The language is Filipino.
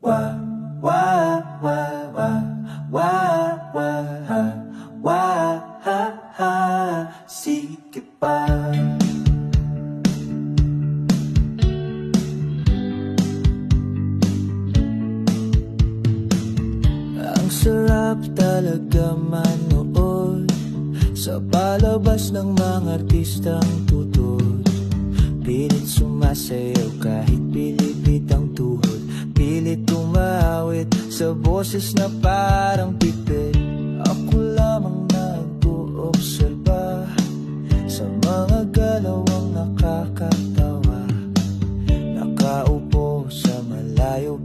Wa, wa, wa, wa, wa, wa, ha, wa, ha, ha. Sige pa. Ang sarap talaga manood sa palabas ng mga artistang tutur. Pilit sumasayaw kahit pilipit ang tuhod. Pilit tumawit sa boses na parang pipit. Ako lamang nag-uobserba sa mga galawang nakakatawa. Nakaupo sa malayo